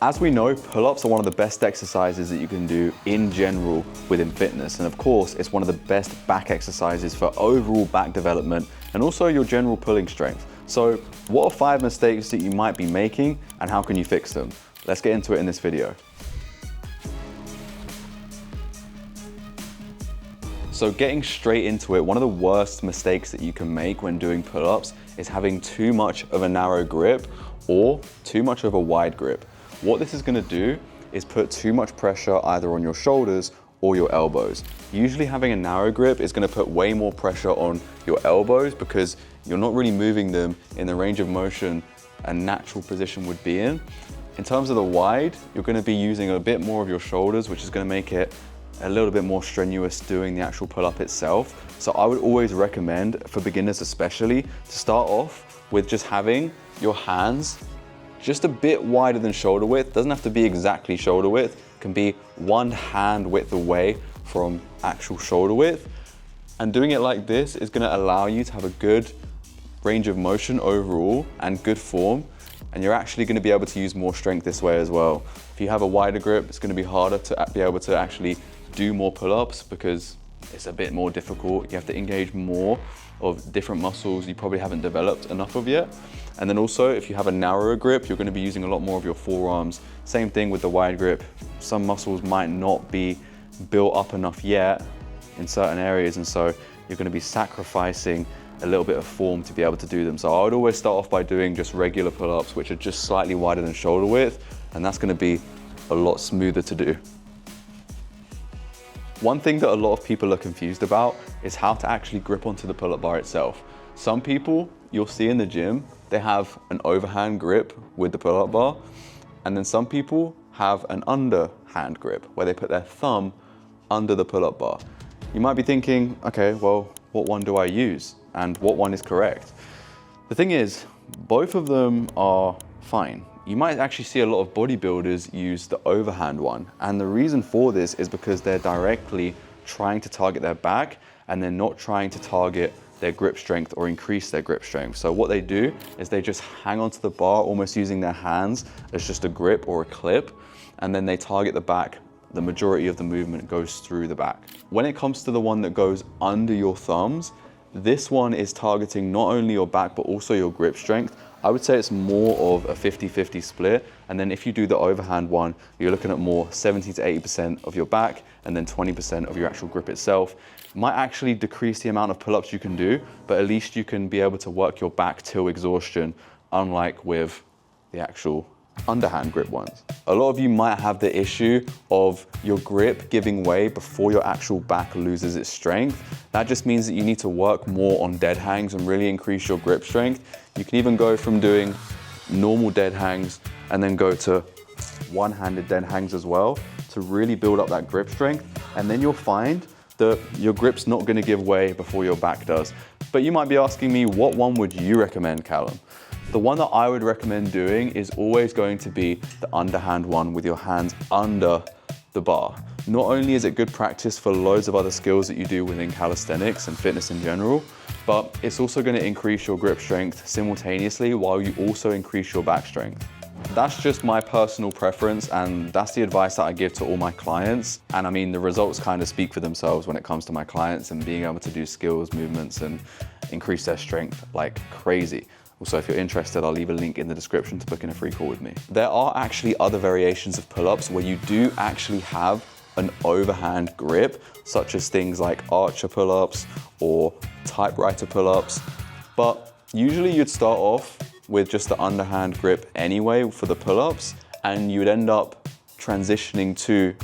As we know, pull-ups are one of the best exercises that you can do in general within fitness. And of course, it's one of the best back exercises for overall back development and also your general pulling strength. So what are 5 mistakes that you might be making and how can you fix them? Let's get into it in this video. So getting straight into it, one of the worst mistakes that you can make when doing pull-ups is having too much of a narrow grip or too much of a wide grip. What this is gonna do is put too much pressure either on your shoulders or your elbows. Usually having a narrow grip is gonna put way more pressure on your elbows because you're not really moving them in the range of motion a natural position would be in. In terms of the wide, you're gonna be using a bit more of your shoulders, which is gonna make it a little bit more strenuous doing the actual pull-up itself. So I would always recommend, for beginners especially, to start off with just having your hands just a bit wider than shoulder width. Doesn't have to be exactly shoulder width. It can be one hand width away from actual shoulder width. And doing it like this is gonna allow you to have a good range of motion overall and good form. And you're actually gonna be able to use more strength this way as well. If you have a wider grip, it's gonna be harder to be able to actually do more pull-ups because it's a bit more difficult. You have to engage more of different muscles you probably haven't developed enough of yet. And then also, if you have a narrower grip, you're gonna be using a lot more of your forearms. Same thing with the wide grip. Some muscles might not be built up enough yet in certain areas, and so you're gonna be sacrificing a little bit of form to be able to do them. So I would always start off by doing just regular pull-ups, which are just slightly wider than shoulder width, and that's gonna be a lot smoother to do. One thing that a lot of people are confused about is how to actually grip onto the pull-up bar itself. Some people you'll see in the gym, they have an overhand grip with the pull-up bar, and then some people have an underhand grip where they put their thumb under the pull-up bar. You might be thinking, okay, well, what one do I use? And what one is correct? The thing is, both of them are fine. You might actually see a lot of bodybuilders use the overhand one. And the reason for this is because they're directly trying to target their back and they're not trying to target their grip strength or increase their grip strength. So what they do is they just hang onto the bar, almost using their hands as just a grip or a clip, and then they target the back. The majority of the movement goes through the back. When it comes to the one that goes under your thumbs, this one is targeting not only your back, but also your grip strength. I would say it's more of a 50-50 split. And then if you do the overhand one, you're looking at more 70 to 80% of your back and then 20% of your actual grip itself. Might actually decrease the amount of pull-ups you can do, but at least you can be able to work your back till exhaustion, unlike with the actual underhand grip ones. A lot of you might have the issue of your grip giving way before your actual back loses its strength. That just means that you need to work more on dead hangs and really increase your grip strength. You can even go from doing normal dead hangs and then go to one-handed dead hangs as well to really build up that grip strength. And then you'll find that your grip's not gonna give way before your back does. But you might be asking me, what one would you recommend, Callum? The one that I would recommend doing is always going to be the underhand one with your hands under the bar. Not only is it good practice for loads of other skills that you do within calisthenics and fitness in general, but it's also going to increase your grip strength simultaneously while you also increase your back strength. That's just my personal preference, and that's the advice that I give to all my clients. And I mean, the results kind of speak for themselves when it comes to my clients and being able to do skills, movements, and increase their strength like crazy. Also, if you're interested, I'll leave a link in the description to book in a free call with me. There are actually other variations of pull-ups where you do actually have an overhand grip, such as things like archer pull-ups or typewriter pull-ups. But usually you'd start off with just the underhand grip anyway for the pull-ups, and you would end up transitioning to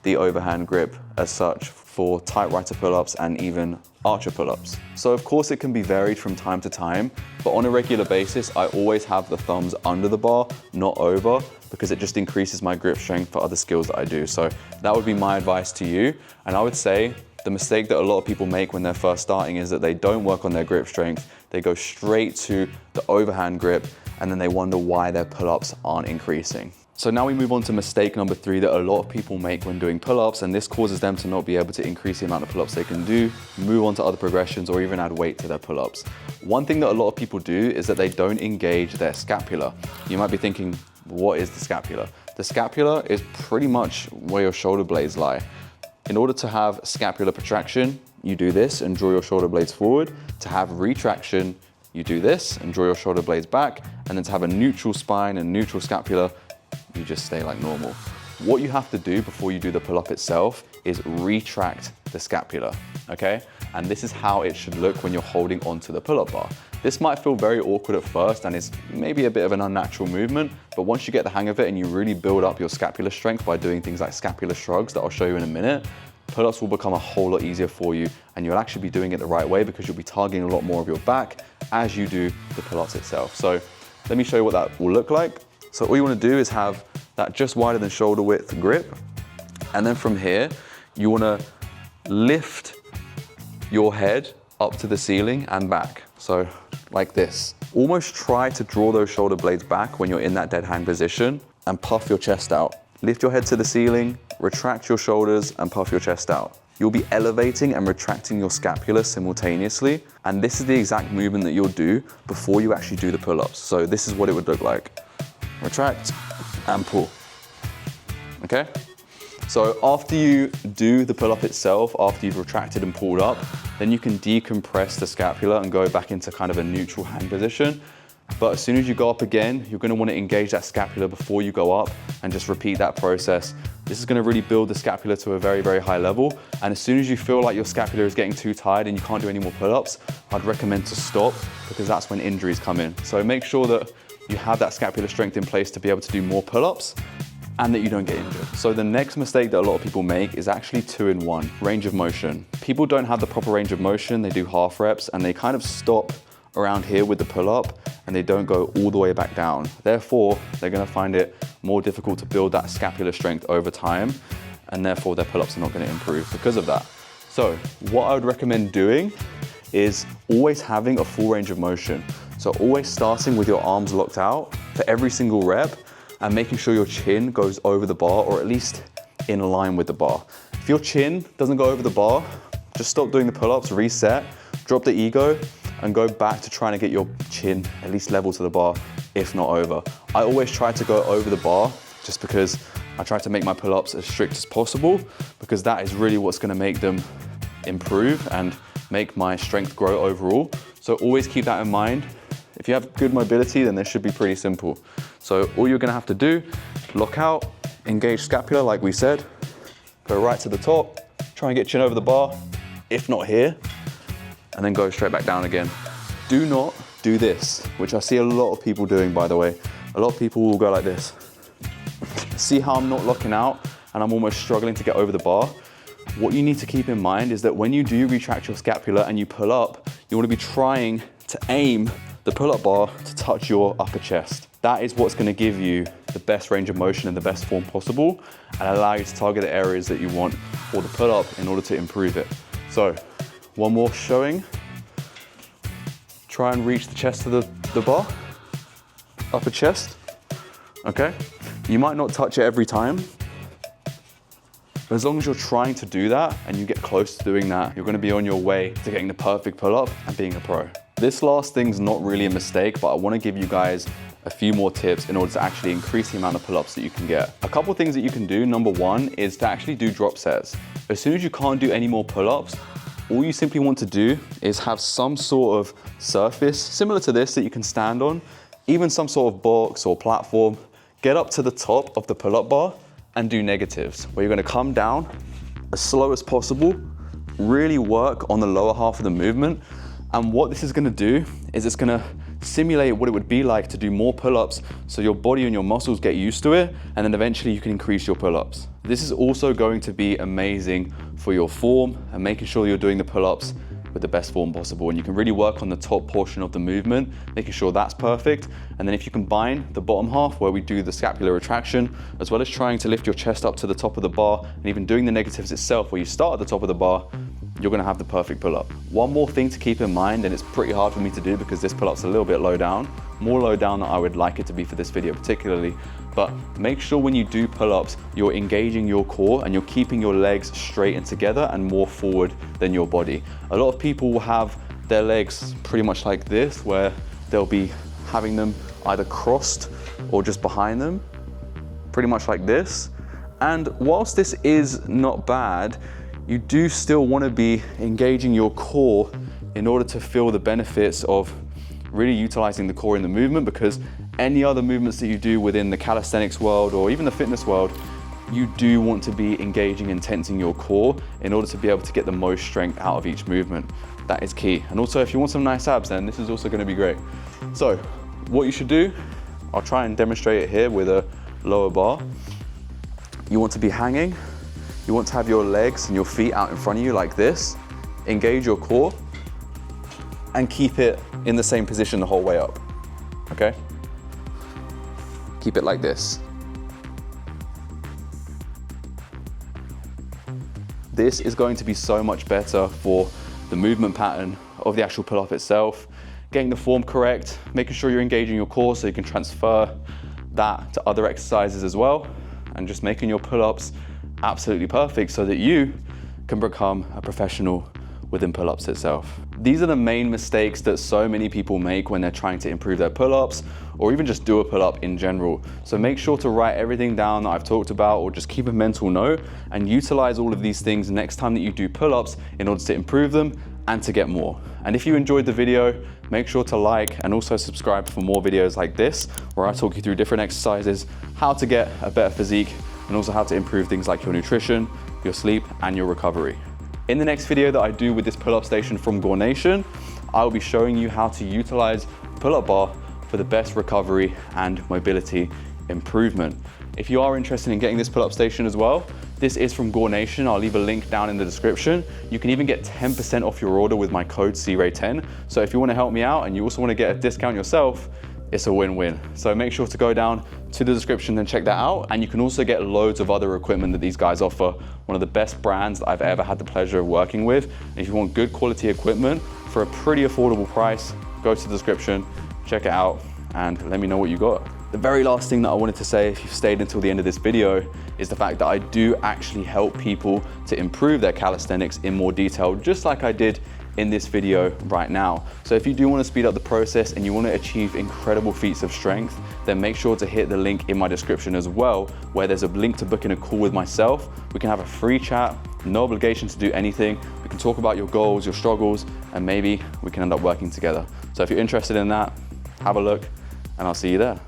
the overhand grip as such for typewriter pull-ups and even archer pull-ups. So of course it can be varied from time to time, but on a regular basis, I always have the thumbs under the bar, not over, because it just increases my grip strength for other skills that I do. So that would be my advice to you. And I would say the mistake that a lot of people make when they're first starting is that they don't work on their grip strength. They go straight to the overhand grip, and then they wonder why their pull-ups aren't increasing. So now we move on to mistake number 3 that a lot of people make when doing pull-ups, and this causes them to not be able to increase the amount of pull-ups they can do, move on to other progressions, or even add weight to their pull-ups. One thing that a lot of people do is that they don't engage their scapula. You might be thinking, what is the scapula? The scapula is pretty much where your shoulder blades lie. In order to have scapular protraction, you do this and draw your shoulder blades forward. To have retraction, you do this and draw your shoulder blades back. And then to have a neutral spine and neutral scapula, you just stay like normal. What you have to do before you do the pull-up itself is retract the scapula, okay? And this is how it should look when you're holding onto the pull-up bar. This might feel very awkward at first and it's maybe a bit of an unnatural movement, but once you get the hang of it and you really build up your scapular strength by doing things like scapular shrugs that I'll show you in a minute, pull-ups will become a whole lot easier for you and you'll actually be doing it the right way because you'll be targeting a lot more of your back as you do the pull-ups itself. So let me show you what that will look like. So all you want to do is have that just wider than shoulder width grip. And then from here, you want to lift your head up to the ceiling and back. So like this. Almost try to draw those shoulder blades back when you're in that dead hang position and puff your chest out. Lift your head to the ceiling, retract your shoulders and puff your chest out. You'll be elevating and retracting your scapula simultaneously. And this is the exact movement that you'll do before you actually do the pull-ups. So this is what it would look like. Retract and pull, okay? So after you do the pull-up itself, after you've retracted and pulled up, then you can decompress the scapula and go back into kind of a neutral hang position. But as soon as you go up again, you're gonna wanna engage that scapula before you go up and just repeat that process. This is gonna really build the scapula to a very, very high level. And as soon as you feel like your scapula is getting too tired and you can't do any more pull-ups, I'd recommend to stop because that's when injuries come in. So make sure that you have that scapular strength in place to be able to do more pull-ups and that you don't get injured. So the next mistake that a lot of people make is actually 2-in-1, range of motion. People don't have the proper range of motion, they do half reps and they kind of stop around here with the pull-up and they don't go all the way back down. Therefore, they're gonna find it more difficult to build that scapular strength over time and therefore their pull-ups are not gonna improve because of that. So what I would recommend doing is always having a full range of motion. So always starting with your arms locked out for every single rep and making sure your chin goes over the bar or at least in line with the bar. If your chin doesn't go over the bar, just stop doing the pull-ups, reset, drop the ego and go back to trying to get your chin at least level to the bar, if not over. I always try to go over the bar just because I try to make my pull-ups as strict as possible because that is really what's gonna make them improve and make my strength grow overall. So always keep that in mind. If you have good mobility, then this should be pretty simple. So all you're gonna have to do, lock out, engage scapula like we said, go right to the top, try and get chin over the bar, if not here, and then go straight back down again. Do not do this, which I see a lot of people doing, by the way. A lot of people will go like this. See how I'm not locking out and I'm almost struggling to get over the bar? What you need to keep in mind is that when you do retract your scapula and you pull up, you wanna be trying to aim the pull-up bar to touch your upper chest. That is what's gonna give you the best range of motion and the best form possible and allow you to target the areas that you want for the pull-up in order to improve it. So, one more showing. Try and reach the chest of the bar, upper chest, okay? You might not touch it every time, but as long as you're trying to do that and you get close to doing that, you're gonna be on your way to getting the perfect pull-up and being a pro. This last thing's not really a mistake, but I wanna give you guys a few more tips in order to actually increase the amount of pull-ups that you can get. A couple things that you can do, number one, is to actually do drop sets. As soon as you can't do any more pull-ups, all you simply want to do is have some sort of surface, similar to this, that you can stand on, even some sort of box or platform. Get up to the top of the pull-up bar and do negatives, where you're gonna come down as slow as possible, really work on the lower half of the movement. And what this is gonna do is it's gonna simulate what it would be like to do more pull-ups so your body and your muscles get used to it, and then eventually you can increase your pull-ups. This is also going to be amazing for your form and making sure you're doing the pull-ups with the best form possible. And you can really work on the top portion of the movement, making sure that's perfect. And then if you combine the bottom half where we do the scapular retraction, as well as trying to lift your chest up to the top of the bar and even doing the negatives itself where you start at the top of the bar, you're gonna have the perfect pull-up. One more thing to keep in mind, and it's pretty hard for me to do because this pull-up's a little bit low down, more low down than I would like it to be for this video particularly, but make sure when you do pull-ups, you're engaging your core and you're keeping your legs straight and together and more forward than your body. A lot of people will have their legs pretty much like this, where they'll be having them either crossed or just behind them, pretty much like this. And whilst this is not bad, you do still want to be engaging your core in order to feel the benefits of really utilizing the core in the movement, because any other movements that you do within the calisthenics world or even the fitness world, you do want to be engaging and tensing your core in order to be able to get the most strength out of each movement. That is key. And also, if you want some nice abs, then this is also going to be great. So what you should do, I'll try and demonstrate it here with a lower bar. You want to be hanging. You want to have your legs and your feet out in front of you like this. Engage your core and keep it in the same position the whole way up, okay? Keep it like this. This is going to be so much better for the movement pattern of the actual pull-up itself, getting the form correct, making sure you're engaging your core so you can transfer that to other exercises as well, and just making your pull-ups absolutely perfect so that you can become a professional within pull-ups itself. These are the main mistakes that so many people make when they're trying to improve their pull-ups or even just do a pull-up in general. So make sure to write everything down that I've talked about, or just keep a mental note and utilize all of these things next time that you do pull-ups in order to improve them and to get more. And if you enjoyed the video, make sure to like and also subscribe for more videos like this, where I talk you through different exercises, how to get a better physique, and also how to improve things like your nutrition, your sleep, and your recovery. In the next video that I do with this pull-up station from Gore Nation, I will be showing you how to utilize the pull-up bar for the best recovery and mobility improvement. If you are interested in getting this pull-up station as well, this is from Gore Nation. I'll leave a link down in the description. You can even get 10% off your order with my code CRAY10. So if you want to help me out and you also want to get a discount yourself, it's a win-win. So make sure to go down to the description and check that out. And you can also get loads of other equipment that these guys offer. One of the best brands that I've ever had the pleasure of working with. And if you want good quality equipment for a pretty affordable price, go to the description, check it out, and let me know what you got. The very last thing that I wanted to say, if you've stayed until the end of this video, is the fact that I do actually help people to improve their calisthenics in more detail, just like I did in this video right now. So if you do want to speed up the process and you want to achieve incredible feats of strength, then make sure to hit the link in my description as well, where there's a link to book in a call with myself. We can have a free chat, no obligation to do anything. We can talk about your goals, your struggles, and maybe we can end up working together. So if you're interested in that, have a look, and I'll see you there.